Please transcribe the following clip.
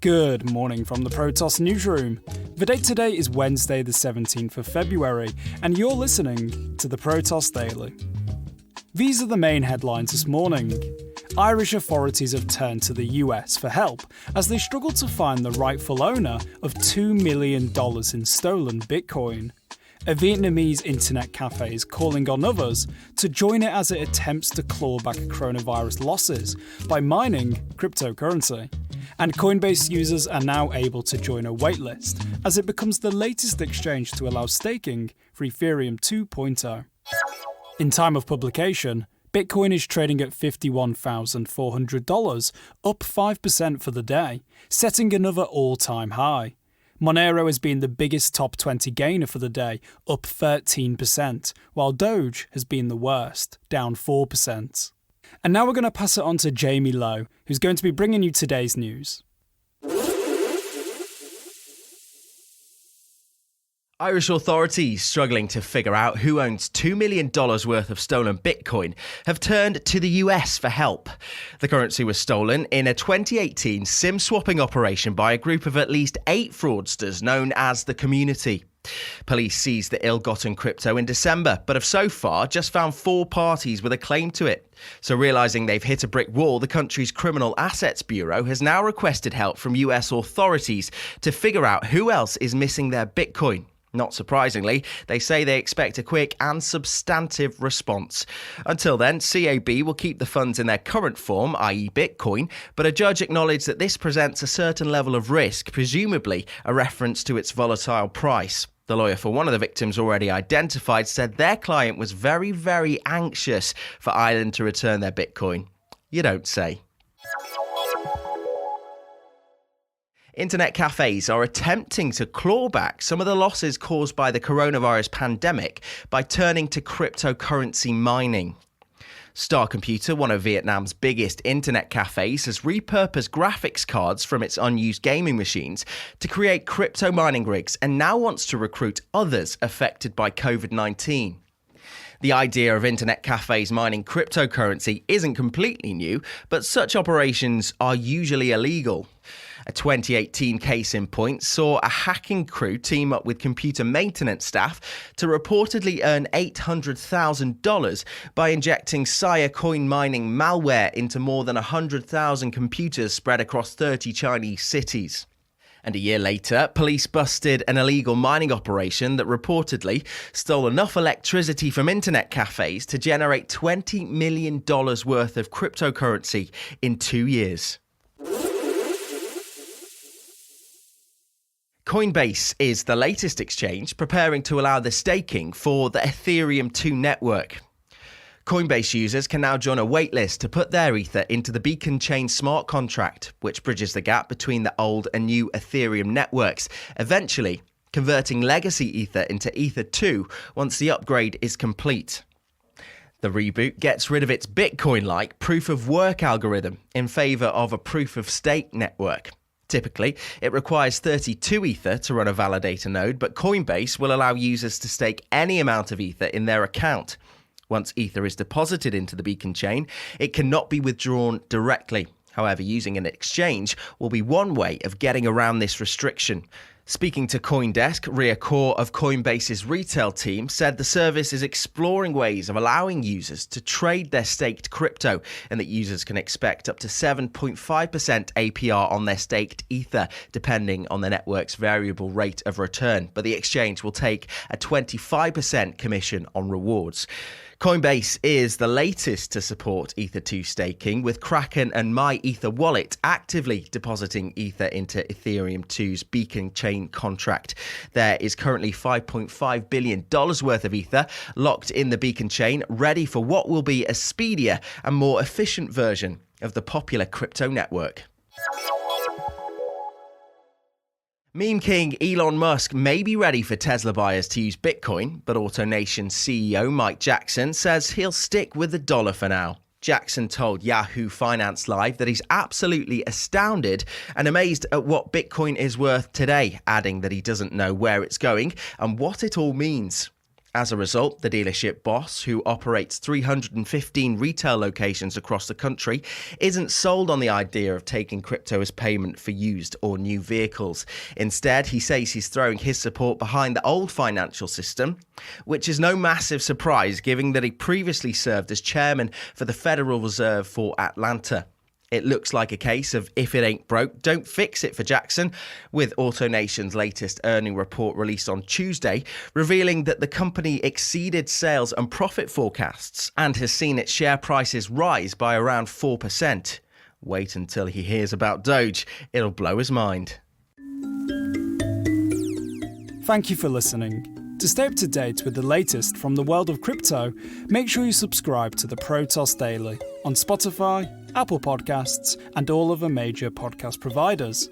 Good morning from the Protos newsroom. The date today is Wednesday the 17th of February, and you're listening to the Protos Daily. These are the main headlines this morning. Irish authorities have turned to the US for help as they struggle to find the rightful owner of $2 million in stolen Bitcoin. A Vietnamese internet cafe is calling on others to join it as it attempts to claw back coronavirus losses by mining cryptocurrency. And Coinbase users are now able to join a waitlist as it becomes the latest exchange to allow staking for Ethereum 2.0. In time of publication, Bitcoin is trading at $51,400, up 5% for the day, setting another all-time high. Monero has been the biggest top 20 gainer for the day, up 13%, while Doge has been the worst, down 4%. And now we're going to pass it on to Jamie Lowe, who's going to be bringing you today's news. Irish authorities struggling to figure out who owns $2 million worth of stolen Bitcoin have turned to the US for help. The currency was stolen in a 2018 SIM swapping operation by a group of at least 8 fraudsters known as the Community. Police seized the ill-gotten crypto in December, but have so far just found 4 parties with a claim to it. So realising they've hit a brick wall, the country's Criminal Assets Bureau has now requested help from US authorities to figure out who else is missing their Bitcoin. Not surprisingly, they say they expect a quick and substantive response. Until then, CAB will keep the funds in their current form, i.e. Bitcoin, but a judge acknowledged that this presents a certain level of risk, presumably a reference to its volatile price. The lawyer for one of the victims already identified said their client was very, very anxious for Ireland to return their Bitcoin. You don't say. Internet cafes are attempting to claw back some of the losses caused by the coronavirus pandemic by turning to cryptocurrency mining. Star Computer, one of Vietnam's biggest internet cafes, has repurposed graphics cards from its unused gaming machines to create crypto mining rigs and now wants to recruit others affected by COVID-19. The idea of internet cafes mining cryptocurrency isn't completely new, but such operations are usually illegal. A 2018 case in point saw a hacking crew team up with computer maintenance staff to reportedly earn $800,000 by injecting Sia coin mining malware into more than 100,000 computers spread across 30 Chinese cities. And a year later, police busted an illegal mining operation that reportedly stole enough electricity from internet cafes to generate $20 million worth of cryptocurrency in 2 years. Coinbase is the latest exchange preparing to allow the staking for the Ethereum 2 network. Coinbase users can now join a waitlist to put their Ether into the Beacon Chain smart contract, which bridges the gap between the old and new Ethereum networks, eventually converting legacy Ether into Ether 2 once the upgrade is complete. The reboot gets rid of its Bitcoin-like proof-of-work algorithm in favour of a proof-of-stake network. Typically, it requires 32 Ether to run a validator node, but Coinbase will allow users to stake any amount of Ether in their account. Once Ether is deposited into the Beacon chain, it cannot be withdrawn directly. However, using an exchange will be one way of getting around this restriction. Speaking to CoinDesk, Ria Kaur of Coinbase's retail team said the service is exploring ways of allowing users to trade their staked crypto and that users can expect up to 7.5% APR on their staked Ether, depending on the network's variable rate of return. But the exchange will take a 25% commission on rewards. Coinbase is the latest to support Ether 2 staking, with Kraken and My Ether Wallet actively depositing Ether into Ethereum 2's Beacon Chain contract. There is currently $5.5 billion worth of Ether locked in the Beacon Chain, ready for what will be a speedier and more efficient version of the popular crypto network. Meme king Elon Musk may be ready for Tesla buyers to use Bitcoin, but Autonation CEO Mike Jackson says he'll stick with the dollar for now. Jackson told Yahoo Finance Live that he's absolutely astounded and amazed at what Bitcoin is worth today, adding that he doesn't know where it's going and what it all means. As a result, the dealership boss, who operates 315 retail locations across the country, isn't sold on the idea of taking crypto as payment for used or new vehicles. Instead, he says he's throwing his support behind the old financial system, which is no massive surprise given that he previously served as chairman for the Federal Reserve for Atlanta. It looks like a case of if it ain't broke, don't fix it for Jackson, with Autonation's latest earning report released on Tuesday, revealing that the company exceeded sales and profit forecasts and has seen its share prices rise by around 4%. Wait until he hears about Doge. It'll blow his mind. Thank you for listening. To stay up to date with the latest from the world of crypto, make sure you subscribe to the Protos Daily on Spotify, Apple Podcasts, and all other major podcast providers.